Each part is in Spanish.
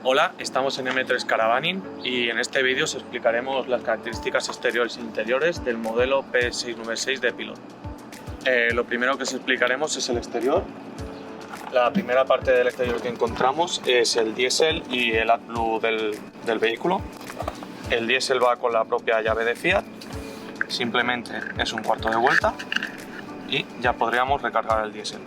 Hola, estamos en M3 Caravaning y en este vídeo os explicaremos las características exteriores e interiores del modelo P696 de Pilot. Lo primero que os explicaremos es el exterior. La primera parte del exterior que encontramos es el diésel y el AdBlue del vehículo. El diésel va con la propia llave de Fiat, simplemente es un cuarto de vuelta y ya podríamos recargar el diésel.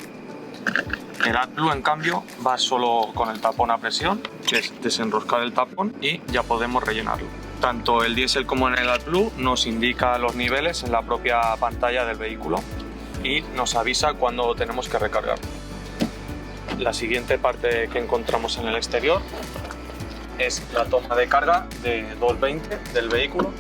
El AdBlue, en cambio, va solo con el tapón a presión, que es desenroscar el tapón y ya podemos rellenarlo. Tanto el diésel como en el AdBlue nos indica los niveles en la propia pantalla del vehículo y nos avisa cuando tenemos que recargar. La siguiente parte que encontramos en el exterior es la toma de carga de 220 del vehículo,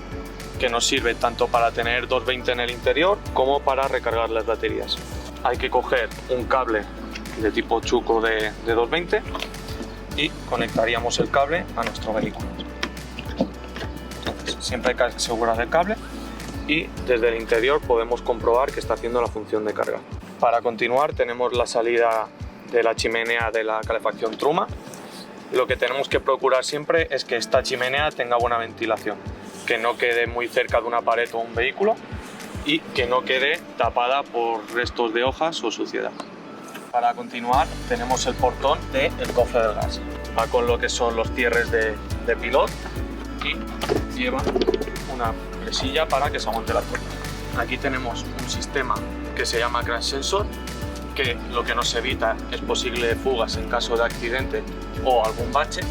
que nos sirve tanto para tener 220 en el interior como para recargar las baterías. Hay que coger un cable de tipo chuco de 220 y conectaríamos el cable a nuestro vehículo. Entonces, siempre hay que asegurar el cable y desde el interior podemos comprobar que está haciendo la función de carga. Para continuar tenemos la salida de la chimenea de la calefacción Truma. Lo que tenemos que procurar siempre es que esta chimenea tenga buena ventilación, que no quede muy cerca de una pared o un vehículo y que no quede tapada por restos de hojas o suciedad. Para continuar tenemos el portón del cofre del gas. Va con lo que son los cierres de Pilot y lleva una presilla para que se aguante la puerta. Aquí tenemos un sistema que se llama Crash Sensor, que lo que nos evita es posible fugas en caso de accidente o algún bache,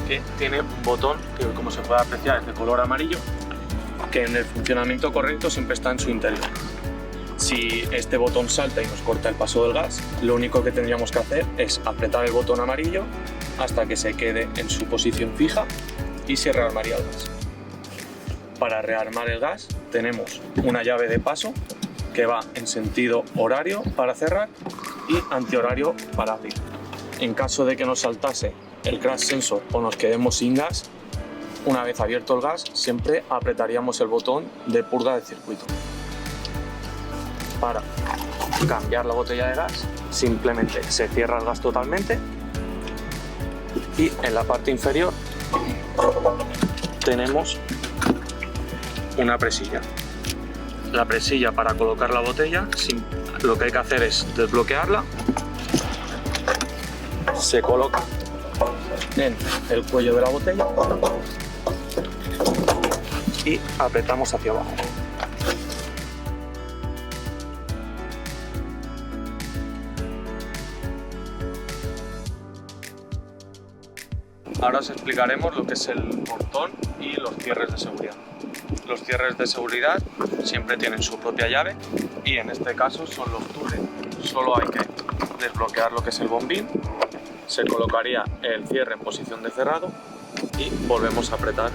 que tiene un botón que, como se puede apreciar, es de color amarillo, que en el funcionamiento correcto siempre está en su interior. Si este botón salta y nos corta el paso del gas, lo único que tendríamos que hacer es apretar el botón amarillo hasta que se quede en su posición fija y se rearmaría el gas. Para rearmar el gas tenemos una llave de paso que va en sentido horario para cerrar y antihorario para abrir. En caso de que nos saltase el crash sensor o nos quedemos sin gas, una vez abierto el gas siempre apretaríamos el botón de purga de circuito. Para cambiar la botella de gas simplemente se cierra el gas totalmente y en la parte inferior tenemos una presilla. La presilla para colocar la botella, lo que hay que hacer es desbloquearla, se coloca en el cuello de la botella y apretamos hacia abajo. Ahora os explicaremos lo que es el portón y los cierres de seguridad. Los cierres de seguridad siempre tienen su propia llave y en este caso son los Turret. Solo hay que desbloquear lo que es el bombín, se colocaría el cierre en posición de cerrado y volvemos a apretar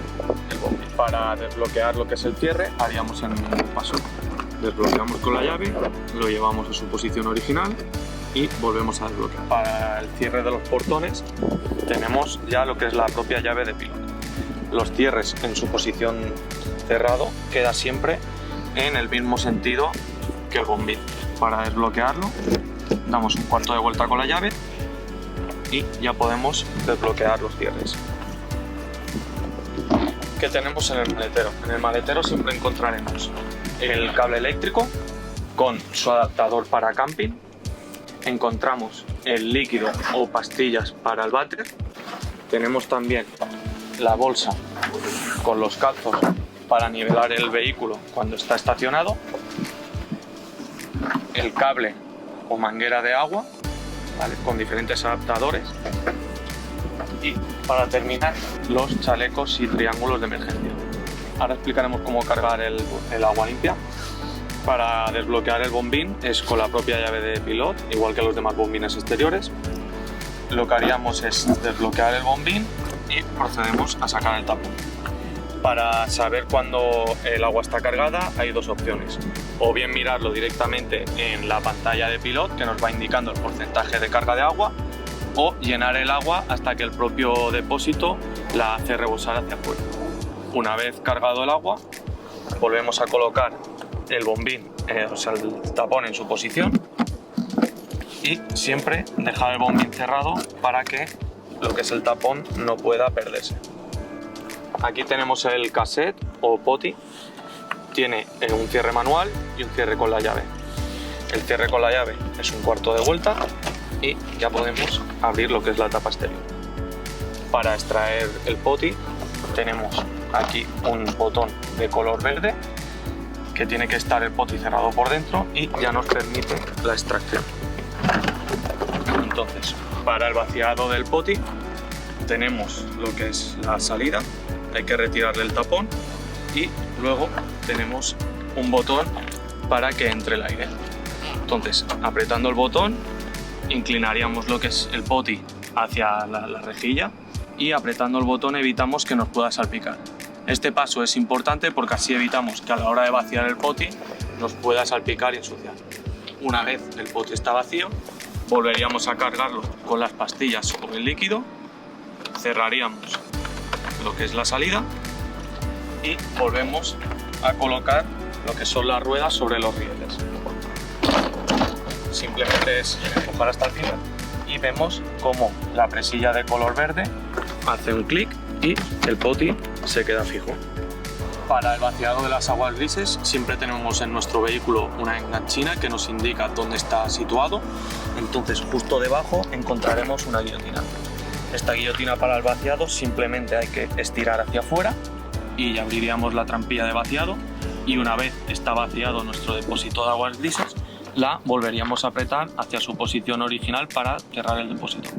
el bombín. Para desbloquear lo que es el cierre haríamos el mismo paso. Desbloqueamos con la llave, lo llevamos a su posición original y volvemos a desbloquear. Para el cierre de los portones tenemos ya lo que es la propia llave de Pilot. Los cierres en su posición cerrado queda siempre en el mismo sentido que el bombín. Para desbloquearlo damos un cuarto de vuelta con la llave y ya podemos desbloquear los cierres. ¿Qué tenemos en el maletero? En el maletero siempre encontraremos el cable eléctrico con su adaptador para camping. Encontramos el líquido o pastillas para el váter. Tenemos también la bolsa con los calzos para nivelar el vehículo cuando está estacionado, el cable o manguera de agua, ¿vale?, con diferentes adaptadores, y para terminar los chalecos y triángulos de emergencia. Ahora explicaremos cómo cargar el agua limpia. Para desbloquear el bombín es con la propia llave de Pilot, igual que los demás bombines exteriores. Lo que haríamos es desbloquear el bombín y procedemos a sacar el tapón. Para saber cuándo el agua está cargada hay dos opciones: o bien mirarlo directamente en la pantalla de Pilot, que nos va indicando el porcentaje de carga de agua, o llenar el agua hasta que el propio depósito la hace rebosar hacia afuera. Una vez cargado el agua, volvemos a colocar el bombín, o sea, el tapón en su posición y siempre dejar el bombín cerrado para que lo que es el tapón no pueda perderse. Aquí tenemos el cassette o poti, tiene un cierre manual y un cierre con la llave. El cierre con la llave es un cuarto de vuelta y ya podemos abrir lo que es la tapa exterior. Para extraer el poti tenemos aquí un botón de color verde que tiene que estar el poti cerrado por dentro y ya nos permite la extracción. Entonces, para el vaciado del poti tenemos lo que es la salida, hay que retirarle el tapón y luego tenemos un botón para que entre el aire. Entonces, apretando el botón inclinaríamos lo que es el poti hacia la rejilla y apretando el botón evitamos que nos pueda salpicar. Este paso es importante porque así evitamos que a la hora de vaciar el poti nos pueda salpicar y ensuciar. Una vez el poti está vacío, volveríamos a cargarlo con las pastillas o el líquido, cerraríamos lo que es la salida y volvemos a colocar lo que son las ruedas sobre los rieles. Simplemente es empujar hasta el final y vemos cómo la presilla de color verde hace un clic y el poti se queda fijo. Para el vaciado de las aguas grises siempre tenemos en nuestro vehículo una enganchina que nos indica dónde está situado. Entonces justo debajo encontraremos una guillotina. Esta guillotina para el vaciado simplemente hay que estirar hacia afuera y abriríamos la trampilla de vaciado y una vez está vaciado nuestro depósito de aguas grises la volveríamos a apretar hacia su posición original para cerrar el depósito.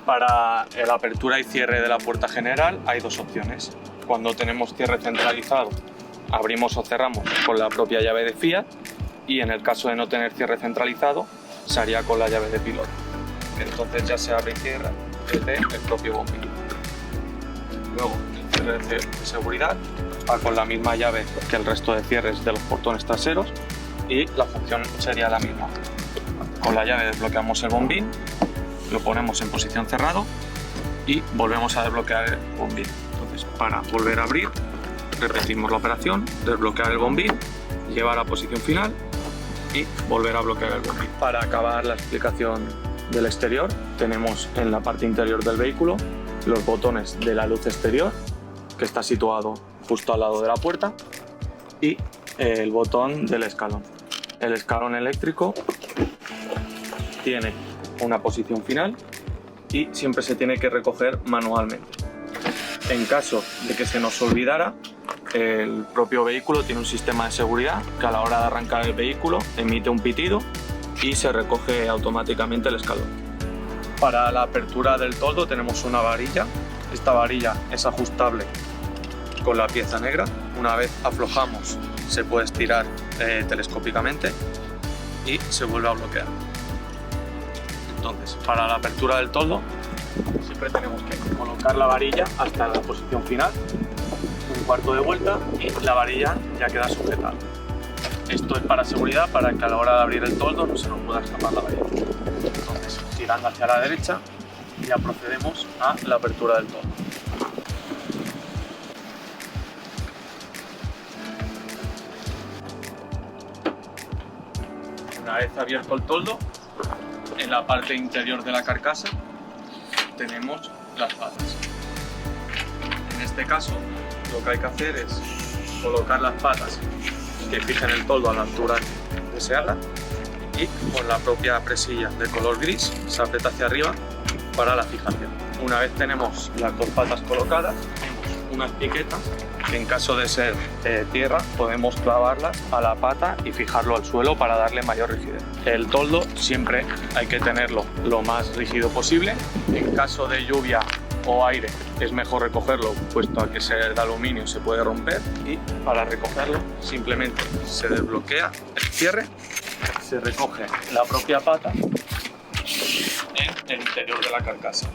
Para la apertura y cierre de la puerta general hay dos opciones. Cuando tenemos cierre centralizado, abrimos o cerramos con la propia llave de Fiat y en el caso de no tener cierre centralizado, se haría con la llave de piloto. Entonces ya se abre y cierra desde el propio bombín. Luego, el cierre de seguridad va con la misma llave que el resto de cierres de los portones traseros y la función sería la misma. Con la llave desbloqueamos el bombín, lo ponemos en posición cerrado y volvemos a desbloquear el bombín. Entonces, para volver a abrir, repetimos la operación, desbloquear el bombín, llevar a posición final y volver a bloquear el bombín. Para acabar la explicación del exterior, tenemos en la parte interior del vehículo los botones de la luz exterior, que está situado justo al lado de la puerta, y el botón del escalón. El escalón eléctrico tiene una posición final y siempre se tiene que recoger manualmente. En caso de que se nos olvidara, el propio vehículo tiene un sistema de seguridad que a la hora de arrancar el vehículo emite un pitido y se recoge automáticamente el escalón. Para la apertura del toldo tenemos una varilla. Esta varilla es ajustable con la pieza negra. Una vez aflojamos se puede estirar telescópicamente y se vuelve a bloquear. Entonces, para la apertura del toldo siempre tenemos que colocar la varilla hasta la posición final, un cuarto de vuelta y la varilla ya queda sujetada. Esto es para seguridad, para que a la hora de abrir el toldo no se nos pueda escapar la varilla. Entonces, girando hacia la derecha, ya procedemos a la apertura del toldo. Una vez abierto el toldo, en la parte interior de la carcasa tenemos las patas. En este caso, lo que hay que hacer es colocar las patas que fijen el toldo a la altura deseada y con la propia presilla de color gris se aprieta hacia arriba para la fijación. Una vez tenemos las dos patas colocadas, tenemos unas piquetas que en caso de ser tierra podemos clavarlas a la pata y fijarlo al suelo para darle mayor rigidez. El toldo siempre hay que tenerlo lo más rígido posible. En caso de lluvia o aire es mejor recogerlo, puesto a que ser de aluminio se puede romper, y para recogerlo simplemente se desbloquea el cierre, se recoge la propia pata en el interior de la carcasa.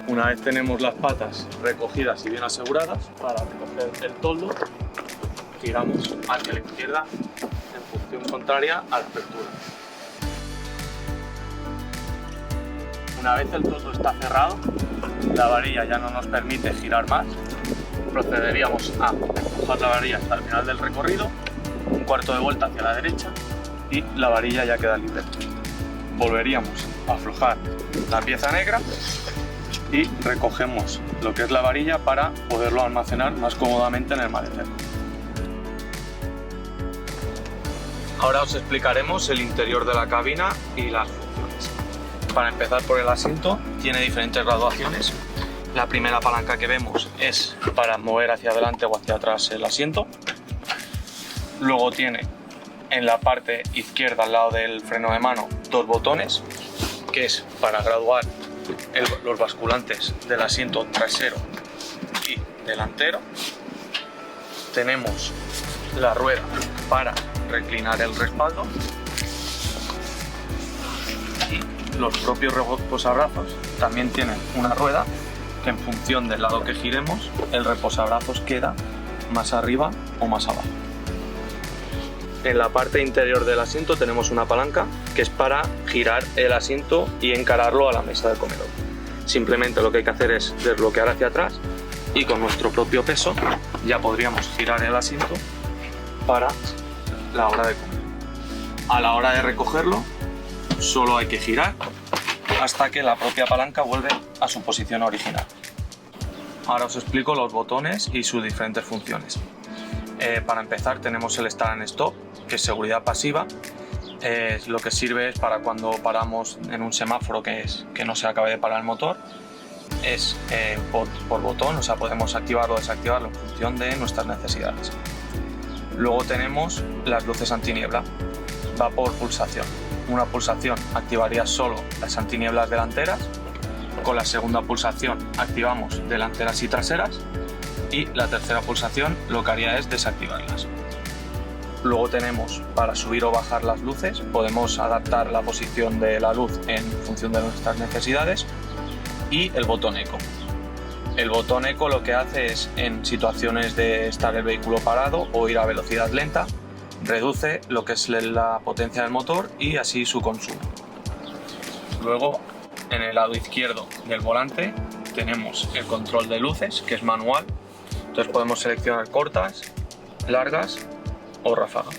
Una vez tenemos las patas recogidas y bien aseguradas, para recoger el toldo giramos hacia la izquierda en función contraria a la apertura. Una vez el toldo está cerrado, la varilla ya no nos permite girar más, procederíamos a empujar la varilla hasta el final del recorrido, un cuarto de vuelta hacia la derecha y la varilla ya queda libre. volveríamos a aflojar la pieza negra y recogemos lo que es la varilla para poderlo almacenar más cómodamente en el maletero. Ahora os explicaremos el interior de la cabina y las funciones. Para empezar por el asiento, tiene diferentes graduaciones. La primera palanca que vemos es para mover hacia adelante o hacia atrás el asiento. Luego tiene en la parte izquierda, al lado del freno de mano, dos botones, que es para graduar los basculantes del asiento trasero y delantero. Tenemos la rueda para reclinar el respaldo y los propios reposabrazos también tienen una rueda que, en función del lado que giremos, el reposabrazos queda más arriba o más abajo. En la parte interior del asiento tenemos una palanca que es para girar el asiento y encararlo a la mesa de comedor. Simplemente lo que hay que hacer es desbloquear hacia atrás y con nuestro propio peso ya podríamos girar el asiento para la hora de comer. A la hora de recogerlo solo hay que girar hasta que la propia palanca vuelve a su posición original. Ahora os explico los botones y sus diferentes funciones. Para empezar tenemos el Start and Stop, que es seguridad pasiva. Lo que sirve es para cuando paramos en un semáforo que no se acabe de parar el motor. Es por botón, o sea, podemos activarlo o desactivarlo en función de nuestras necesidades. Luego tenemos las luces antiniebla, va por pulsación. Una pulsación activaría solo las antinieblas delanteras, con la segunda pulsación activamos delanteras y traseras y la tercera pulsación lo que haría es desactivarlas. Luego tenemos para subir o bajar las luces, podemos adaptar la posición de la luz en función de nuestras necesidades, y el botón eco. El botón eco lo que hace es, en situaciones de estar el vehículo parado o ir a velocidad lenta, reduce lo que es la potencia del motor y así su consumo. Luego, en el lado izquierdo del volante tenemos el control de luces, que es manual. Entonces podemos seleccionar cortas, largas o ráfaga.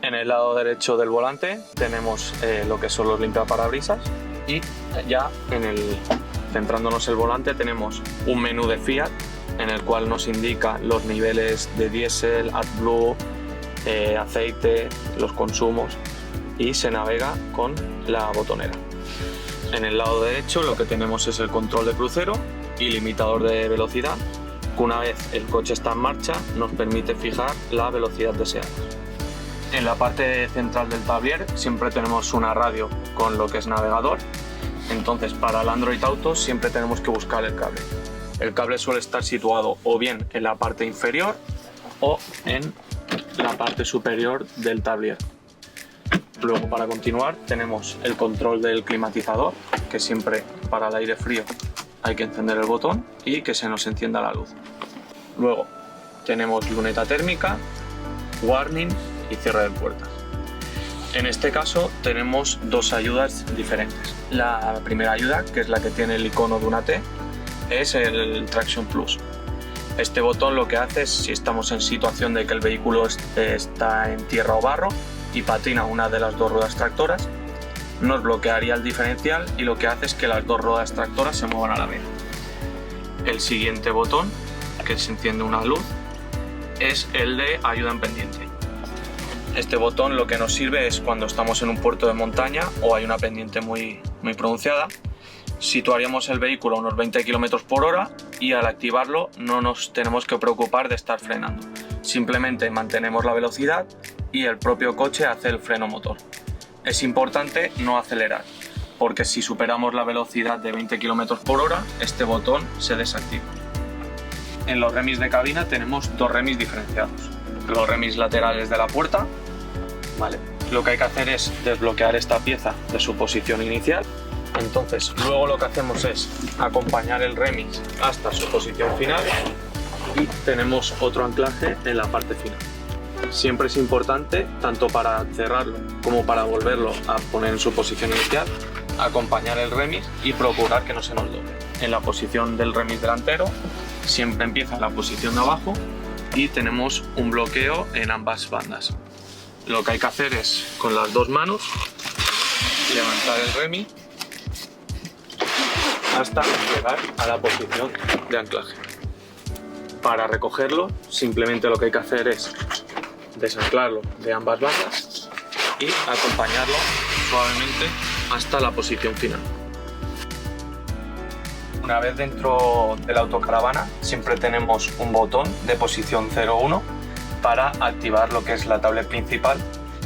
En el lado derecho del volante tenemos lo que son los limpiaparabrisas, y ya centrándonos el volante tenemos un menú de Fiat en el cual nos indica los niveles de diésel, AdBlue, aceite, los consumos, y se navega con la botonera. En el lado derecho lo que tenemos es el control de crucero y limitador de velocidad, que una vez el coche está en marcha nos permite fijar la velocidad deseada. En la parte central del tablier siempre tenemos una radio con lo que es navegador. Entonces, para el Android Auto siempre tenemos que buscar el cable. El cable suele estar situado o bien en la parte inferior o en la parte superior del tablier. Luego, para continuar, tenemos el control del climatizador, que siempre para el aire frío hay que encender el botón y que se nos encienda la luz. Luego tenemos luneta térmica, warning y cierre de puertas. En este caso tenemos dos ayudas diferentes. La primera ayuda, que es la que tiene el icono de una T, es el Traction Plus. Este botón lo que hace es, si estamos en situación de que el vehículo está en tierra o barro y patina una de las dos ruedas tractoras, nos bloquearía el diferencial y lo que hace es que las dos ruedas tractoras se muevan a la vez. El siguiente botón, que se enciende una luz, es el de ayuda en pendiente. Este botón lo que nos sirve es cuando estamos en un puerto de montaña o hay una pendiente muy pronunciada, situaríamos el vehículo a unos 20 km por hora y al activarlo no nos tenemos que preocupar de estar frenando. Simplemente mantenemos la velocidad y el propio coche hace el freno motor. Es importante no acelerar, porque si superamos la velocidad de 20 km por hora, este botón se desactiva. En los remis de cabina tenemos dos remis diferenciados. Los remis laterales de la puerta. Vale. Lo que hay que hacer es desbloquear esta pieza de su posición inicial. Entonces, luego lo que hacemos es acompañar el remis hasta su posición final y tenemos otro anclaje en la parte final. Siempre es importante, tanto para cerrarlo como para volverlo a poner en su posición inicial, acompañar el remis y procurar que no se nos doble. En la posición del remis delantero siempre empieza en la posición de abajo y tenemos un bloqueo en ambas bandas. Lo que hay que hacer es, con las dos manos, levantar el remi hasta llegar a la posición de anclaje. Para recogerlo, simplemente lo que hay que hacer es desanclarlo de ambas bandas y acompañarlo suavemente hasta la posición final. Una vez dentro de la autocaravana, siempre tenemos un botón de posición 01 para activar lo que es la tablet principal,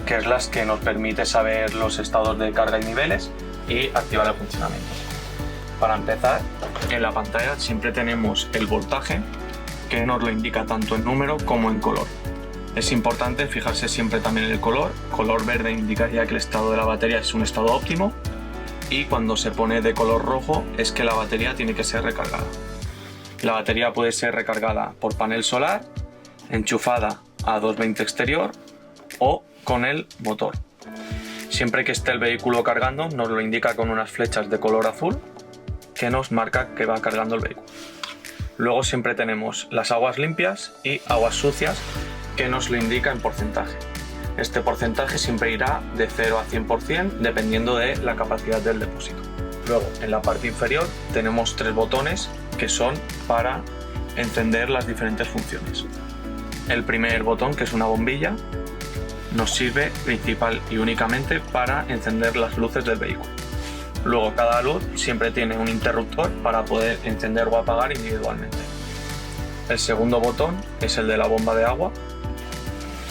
que es la que nos permite saber los estados de carga y niveles y activar el funcionamiento. Para empezar, en la pantalla siempre tenemos el voltaje, que nos lo indica tanto en número como en color. Es importante fijarse siempre también en el color. Color verde indicaría que el estado de la batería es un estado óptimo, y cuando se pone de color rojo es que la batería tiene que ser recargada. La batería puede ser recargada por panel solar, enchufada a 220 exterior o con el motor. Siempre que esté el vehículo cargando, nos lo indica con unas flechas de color azul que nos marca que va cargando el vehículo. Luego siempre tenemos las aguas limpias y aguas sucias, que nos lo indica en porcentaje. Este porcentaje siempre irá de 0 a 100% dependiendo de la capacidad del depósito. Luego, en la parte inferior tenemos 3 botones que son para encender las diferentes funciones. El primer botón, que es una bombilla, nos sirve principal y únicamente para encender las luces del vehículo. Luego, cada luz siempre tiene un interruptor para poder encender o apagar individualmente. El segundo botón es el de la bomba de agua.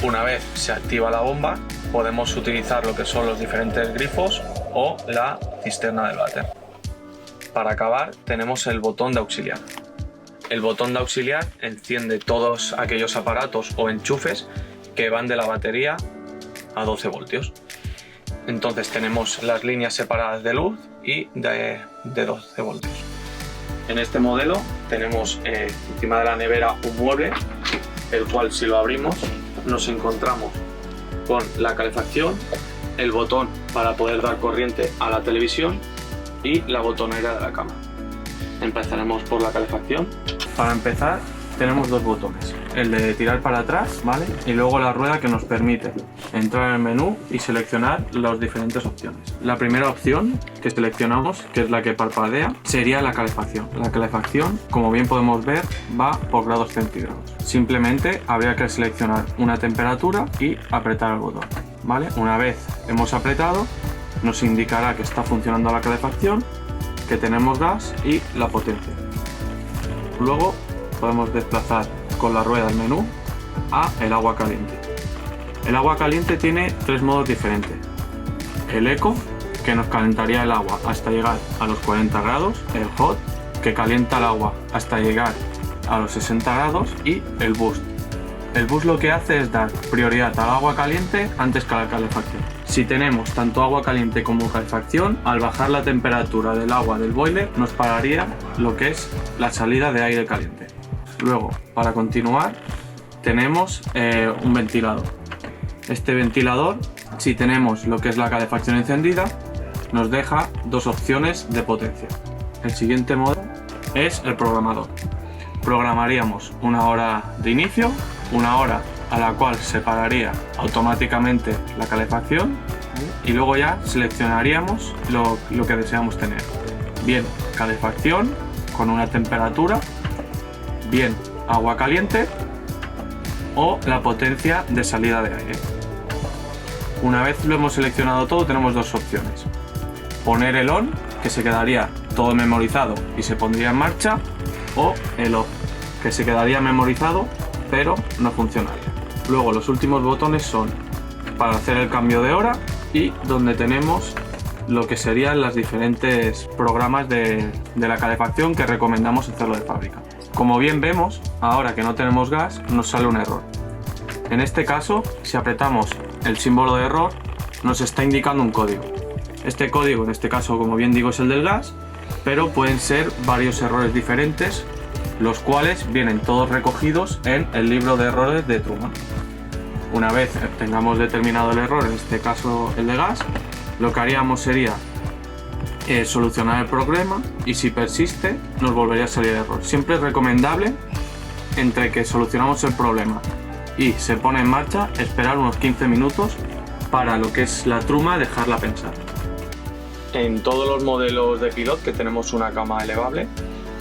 Una vez se activa la bomba, podemos utilizar lo que son los diferentes grifos o la cisterna del váter. Para acabar, tenemos el botón de auxiliar. El botón de auxiliar enciende todos aquellos aparatos o enchufes que van de la batería a 12 voltios. Entonces tenemos las líneas separadas de luz y de 12 voltios. En este modelo tenemos encima de la nevera un mueble, el cual, si lo abrimos, nos encontramos con la calefacción, el botón para poder dar corriente a la televisión y la botonera de la cama. Empezaremos por la calefacción. Para empezar, tenemos 2 botones, el de tirar para atrás, ¿vale? Y luego la rueda, que nos permite entrar en el menú y seleccionar las diferentes opciones. La primera opción que seleccionamos, que es la que parpadea, sería la calefacción. La calefacción, como bien podemos ver, va por grados centígrados. Simplemente habría que seleccionar una temperatura y apretar el botón, ¿vale? Una vez hemos apretado, nos indicará que está funcionando la calefacción, que tenemos gas y la potencia. Luego podemos desplazar con la rueda el menú a el agua caliente. El agua caliente tiene 3 modos diferentes. El eco, que nos calentaría el agua hasta llegar a los 40 grados, el hot, que calienta el agua hasta llegar a los 60 grados, y el boost. El boost lo que hace es dar prioridad al agua caliente antes que a la calefacción. Si tenemos tanto agua caliente como calefacción, al bajar la temperatura del agua del boiler nos pararía lo que es la salida de aire caliente. Luego, para continuar, tenemos un ventilador. Este ventilador, si tenemos lo que es la calefacción encendida, nos deja 2 opciones de potencia. El siguiente modo es el programador. Programaríamos una hora de inicio, una hora a la cual se pararía automáticamente la calefacción, y luego ya seleccionaríamos lo que deseamos tener. Bien calefacción con una temperatura, bien agua caliente o la potencia de salida de aire. Una vez lo hemos seleccionado todo, tenemos 2 opciones: poner el on, que se quedaría todo memorizado y se pondría en marcha, o el off, que se quedaría memorizado pero no funcionaría. Luego, los últimos botones son para hacer el cambio de hora y donde tenemos lo que serían los diferentes programas de la calefacción que recomendamos hacerlo de fábrica. Como bien vemos, ahora que no tenemos gas, nos sale un error. En este caso, si apretamos el símbolo de error, nos está indicando un código. Este código, en este caso, como bien digo, es el del gas, pero pueden ser varios errores diferentes, los cuales vienen todos recogidos en el libro de errores de Truman. Una vez tengamos determinado el error, en este caso el de gas, lo que haríamos sería solucionar el problema, y si persiste nos volvería a salir error. Siempre es recomendable, entre que solucionamos el problema y se pone en marcha, esperar unos 15 minutos para lo que es la truma dejarla pensar. En todos los modelos de Pilot que tenemos una cama elevable,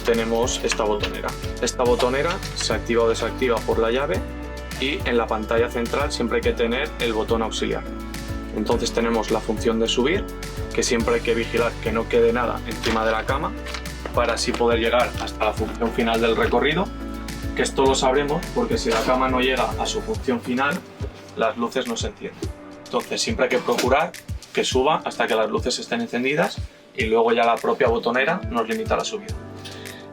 tenemos esta botonera. Esta botonera se activa o desactiva por la llave y en la pantalla central siempre hay que tener el botón auxiliar. Entonces tenemos la función de subir, que siempre hay que vigilar que no quede nada encima de la cama para así poder llegar hasta la función final del recorrido, que esto lo sabremos porque si la cama no llega a su función final, las luces no se encienden. Entonces siempre hay que procurar que suba hasta que las luces estén encendidas y luego ya la propia botonera nos limita la subida.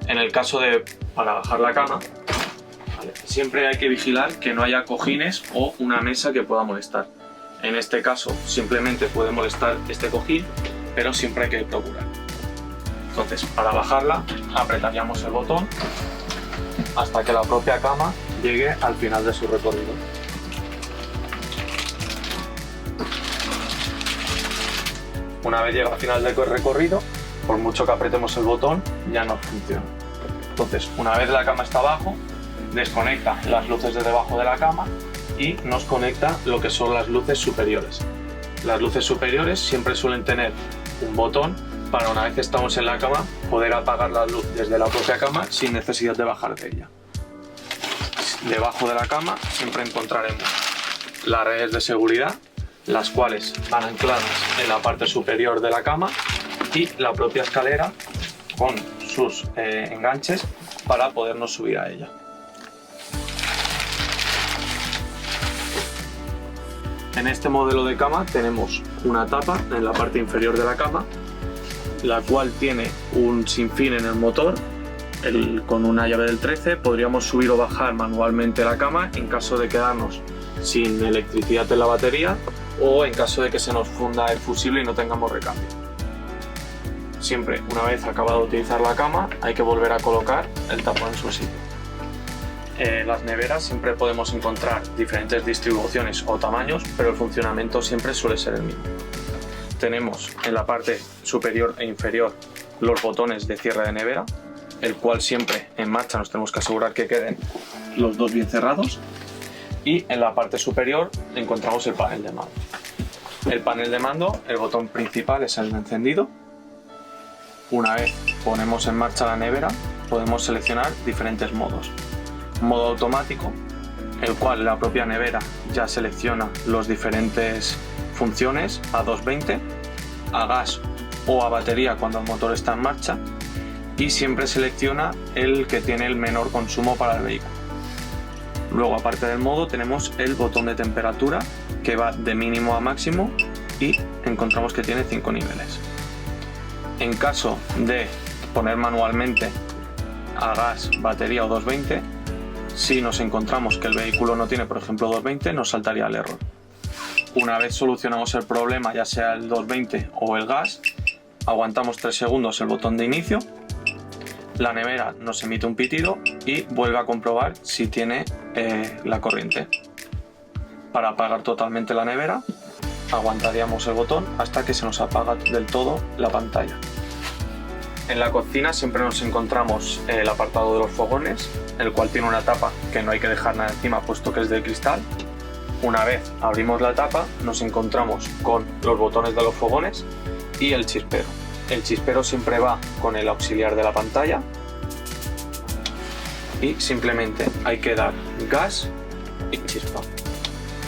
En el caso de para bajar la cama, ¿vale?, siempre hay que vigilar que no haya cojines o una mesa que pueda molestar. En este caso simplemente puede molestar este cojín, pero siempre hay que procurar. Entonces para bajarla apretaríamos el botón hasta que la propia cama llegue al final de su recorrido. Una vez llega al final del recorrido, por mucho que apretemos el botón, ya no funciona. Entonces, una vez la cama está abajo, desconecta las luces de debajo de la cama y nos conecta lo que son las luces superiores. Las luces superiores siempre suelen tener un botón para, una vez que estamos en la cama, poder apagar la luz desde la propia cama sin necesidad de bajar de ella. Debajo de la cama siempre encontraremos las redes de seguridad, las cuales van ancladas en la parte superior de la cama, y la propia escalera con sus enganches para podernos subir a ella. En este modelo de cama tenemos una tapa en la parte inferior de la cama, la cual tiene un sinfín en el motor. Con una llave del 13 podríamos subir o bajar manualmente la cama en caso de quedarnos sin electricidad en la batería o en caso de que se nos funda el fusible y no tengamos recambio. Siempre, una vez acabado de utilizar la cama, hay que volver a colocar el tapón en su sitio. En las neveras siempre podemos encontrar diferentes distribuciones o tamaños, pero el funcionamiento siempre suele ser el mismo. Tenemos en la parte superior e inferior los botones de cierre de nevera, el cual siempre en marcha nos tenemos que asegurar que queden los dos bien cerrados, y en la parte superior encontramos el panel de mando. El panel de mando, el botón principal es el de encendido. Una vez ponemos en marcha la nevera, podemos seleccionar diferentes modos. Modo automático, el cual la propia nevera ya selecciona las diferentes funciones a 220, a gas o a batería cuando el motor está en marcha, y siempre selecciona el que tiene el menor consumo para el vehículo. Luego, aparte del modo, tenemos el botón de temperatura, que va de mínimo a máximo y encontramos que tiene 5 niveles. En caso de poner manualmente a gas, batería o 220, si nos encontramos que el vehículo no tiene, por ejemplo, 220, nos saltaría el error. Una vez solucionamos el problema, ya sea el 220 o el gas, aguantamos 3 segundos el botón de inicio, la nevera nos emite un pitido y vuelve a comprobar si tiene la corriente. Para apagar totalmente la nevera, aguantaríamos el botón hasta que se nos apaga del todo la pantalla. En la cocina siempre nos encontramos el apartado de los fogones, el cual tiene una tapa que no hay que dejar nada encima puesto que es de cristal. Una vez abrimos la tapa, nos encontramos con los botones de los fogones y el chispero. El chispero siempre va con el auxiliar de la pantalla y simplemente hay que dar gas y chispa.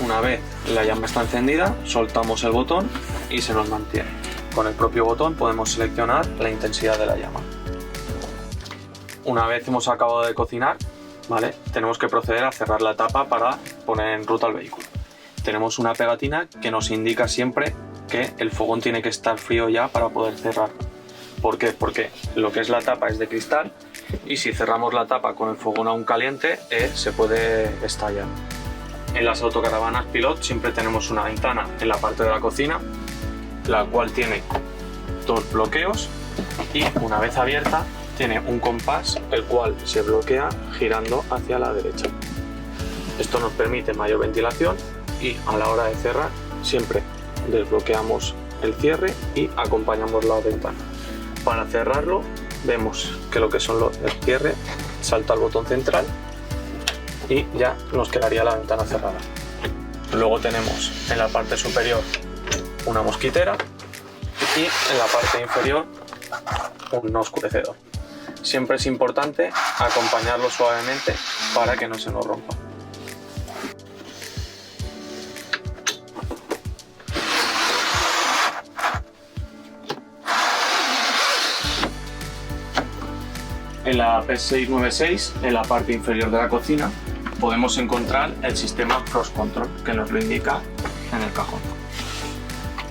Una vez la llama está encendida, soltamos el botón y se nos mantiene. Con el propio botón podemos seleccionar la intensidad de la llama. Una vez hemos acabado de cocinar, ¿vale?, tenemos que proceder a cerrar la tapa para poner en ruta el vehículo. Tenemos una pegatina que nos indica siempre que el fogón tiene que estar frío ya para poder cerrar. ¿Por qué? Porque lo que es la tapa es de cristal y si cerramos la tapa con el fogón aún caliente se puede estallar. En las autocaravanas Pilot siempre tenemos una ventana en la parte de la cocina, la cual tiene 2 bloqueos y una vez abierta tiene un compás el cual se bloquea girando hacia la derecha. Esto nos permite mayor ventilación y a la hora de cerrar siempre desbloqueamos el cierre y acompañamos la ventana. Para cerrarlo vemos que lo que son el cierre salta al botón central y ya nos quedaría la ventana cerrada. Luego tenemos en la parte superior una mosquitera y en la parte inferior un no oscurecedor. Siempre es importante acompañarlo suavemente para que no se nos rompa. En la P696, en la parte inferior de la cocina, podemos encontrar el sistema Frost Control, que nos lo indica en el cajón.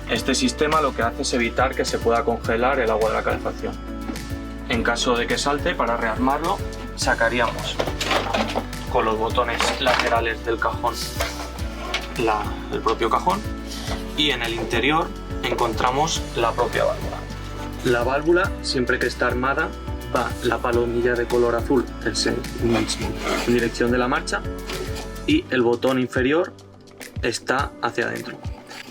Este sistema lo que hace es evitar que se pueda congelar el agua de la calefacción. En caso de que salte, para rearmarlo, sacaríamos con los botones laterales del cajón el propio cajón, y en el interior encontramos la propia válvula. La válvula, siempre que está armada, va la palomilla de color azul en dirección de la marcha y el botón inferior está hacia adentro.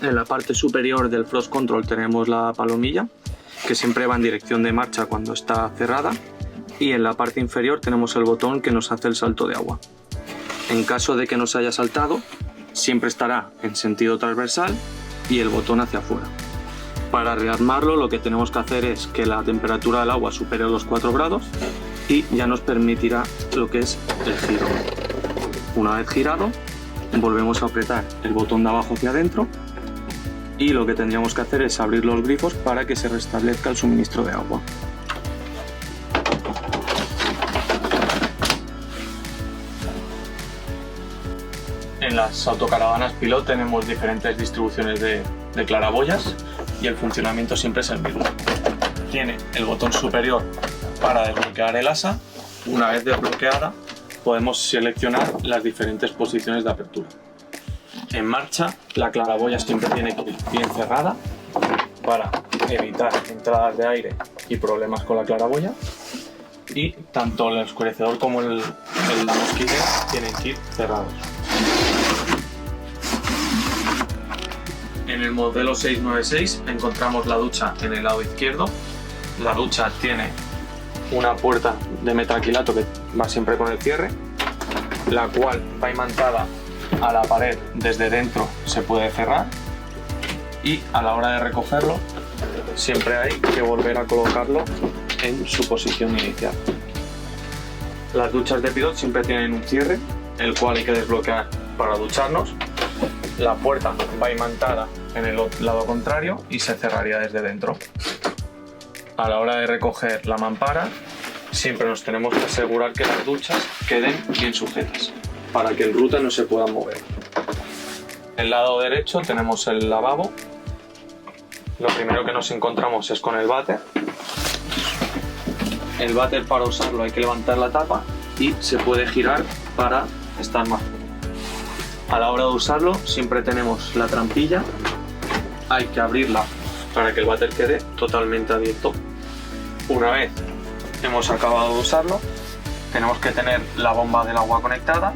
En la parte superior del Frost Control tenemos la palomilla, que siempre va en dirección de marcha cuando está cerrada, y en la parte inferior tenemos el botón que nos hace el salto de agua. En caso de que nos haya saltado, siempre estará en sentido transversal y el botón hacia afuera. Para rearmarlo, lo que tenemos que hacer es que la temperatura del agua supere los 4 grados y ya nos permitirá lo que es el giro. Una vez girado, volvemos a apretar el botón de abajo hacia adentro y lo que tendríamos que hacer es abrir los grifos para que se restablezca el suministro de agua. En las autocaravanas Pilot tenemos diferentes distribuciones de claraboyas y el funcionamiento siempre es el mismo. Tiene el botón superior para desbloquear el asa. Una vez desbloqueada, podemos seleccionar las diferentes posiciones de apertura. En marcha, la claraboya siempre tiene que ir bien cerrada para evitar entradas de aire y problemas con la claraboya, y tanto el oscurecedor como la mosquitera tienen que ir cerrados. En el modelo 696 encontramos la ducha en el lado izquierdo. La ducha tiene una puerta de metacrilato que va siempre con el cierre, la cual va imantada a la pared desde dentro, se puede cerrar, y a la hora de recogerlo siempre hay que volver a colocarlo en su posición inicial. Las duchas de Pilot siempre tienen un cierre, el cual hay que desbloquear para ducharnos. La puerta va imantada en el lado contrario y se cerraría desde dentro. A la hora de recoger la mampara, siempre nos tenemos que asegurar que las duchas queden bien sujetas para que el router no se pueda mover. En el lado derecho tenemos el lavabo. Lo primero que nos encontramos es con el váter. El váter, para usarlo hay que levantar la tapa y se puede girar para estar más cómodo. A la hora de usarlo siempre tenemos la trampilla, hay que abrirla para que el váter quede totalmente abierto. Una vez hemos acabado de usarlo, tenemos que tener la bomba del agua conectada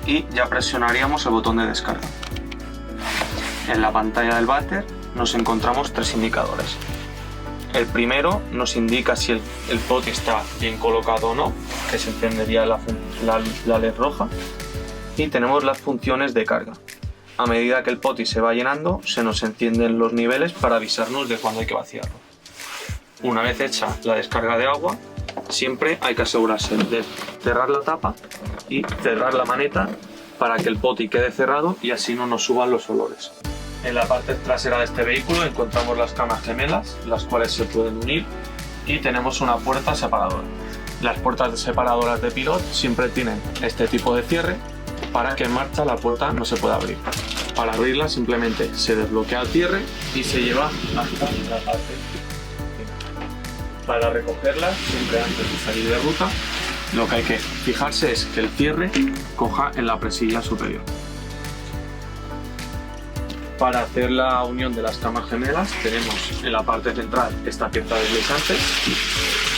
y ya presionaríamos el botón de descarga. En la pantalla del váter nos encontramos 3 indicadores. El primero nos indica si el POTI está bien colocado o no, que se encendería la LED roja. Y tenemos las funciones de carga. A medida que el POTI se va llenando, se nos encienden los niveles para avisarnos de cuándo hay que vaciarlo. Una vez hecha la descarga de agua, siempre hay que asegurarse de cerrar la tapa y cerrar la maneta para que el POTI quede cerrado y así no nos suban los olores. En la parte trasera de este vehículo encontramos las camas gemelas, las cuales se pueden unir, y tenemos una puerta separadora. Las puertas separadoras de Pilot siempre tienen este tipo de cierre para que en marcha la puerta no se pueda abrir. Para abrirla simplemente se desbloquea el cierre y se lleva hasta la parte final. Para recogerla, siempre antes de salir de ruta, lo que hay que fijarse es que el cierre coja en la presilla superior. Para hacer la unión de las camas gemelas tenemos en la parte central esta pieza deslizante,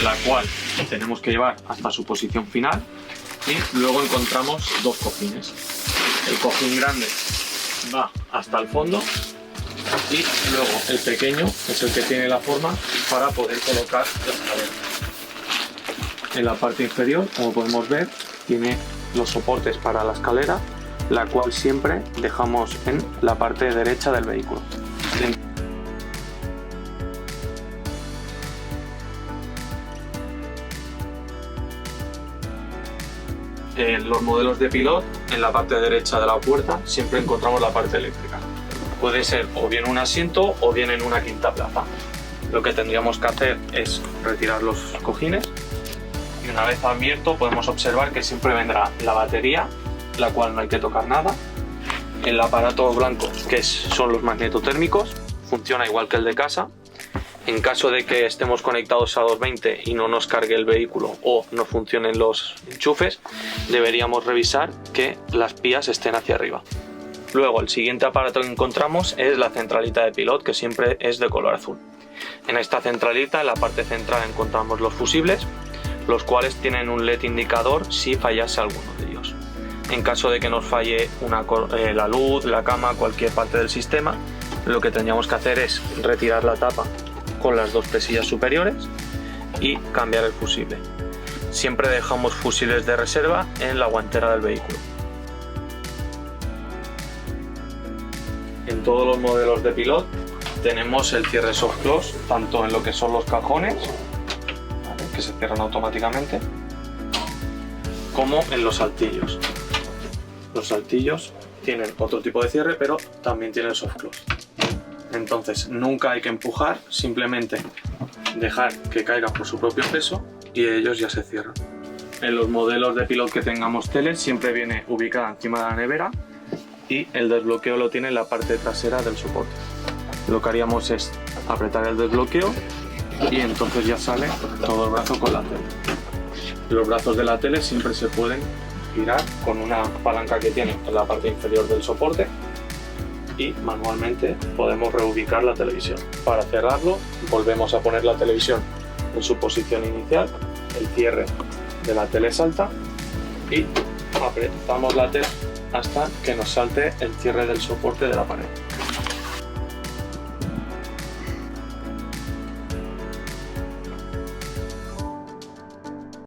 la cual tenemos que llevar hasta su posición final, y luego encontramos 2 cojines. El cojín grande va hasta el fondo y luego el pequeño es el que tiene la forma para poder colocar la escalera. En la parte inferior, como podemos ver, tiene los soportes para la escalera, la cual siempre dejamos en la parte derecha del vehículo. en los modelos de Pilot, en la parte derecha de la puerta, siempre encontramos la parte eléctrica. Puede ser o bien un asiento o bien en una quinta plaza. Lo que tendríamos que hacer es retirar los cojines y una vez abierto podemos observar que siempre vendrá la batería, la cual no hay que tocar nada, el aparato blanco, que son los magnetotérmicos, funciona igual que el de casa. En caso de que estemos conectados a 220 y no nos cargue el vehículo o no funcionen los enchufes, deberíamos revisar que las pías estén hacia arriba. Luego, el siguiente aparato que encontramos es la centralita de Pilot, que siempre es de color azul. En esta centralita, en la parte central, encontramos los fusibles, los cuales tienen un LED indicador si fallase alguno de ellos. En caso de que nos falle la luz, la cama, cualquier parte del sistema, lo que tendríamos que hacer es retirar la tapa con las dos pesillas superiores y cambiar el fusible. Siempre dejamos fusibles de reserva en la guantera del vehículo. En todos los modelos de Pilot tenemos el cierre soft close, tanto en lo que son los cajones, ¿vale?, que se cierran automáticamente, como en los saltillos. Los saltillos tienen otro tipo de cierre, pero también tienen soft close. Entonces nunca hay que empujar, simplemente dejar que caigan por su propio peso y ellos ya se cierran. En los modelos de Pilot que tengamos tele siempre viene ubicada encima de la nevera y el desbloqueo lo tiene en la parte trasera del soporte. Lo que haríamos es apretar el desbloqueo y entonces ya sale todo el brazo con la tele. Los brazos de la tele siempre se pueden girar con una palanca que tiene en la parte inferior del soporte y manualmente podemos reubicar la televisión. Para cerrarlo, volvemos a poner la televisión en su posición inicial, el cierre de la tele salta y apretamos la tele hasta que nos salte el cierre del soporte de la pared.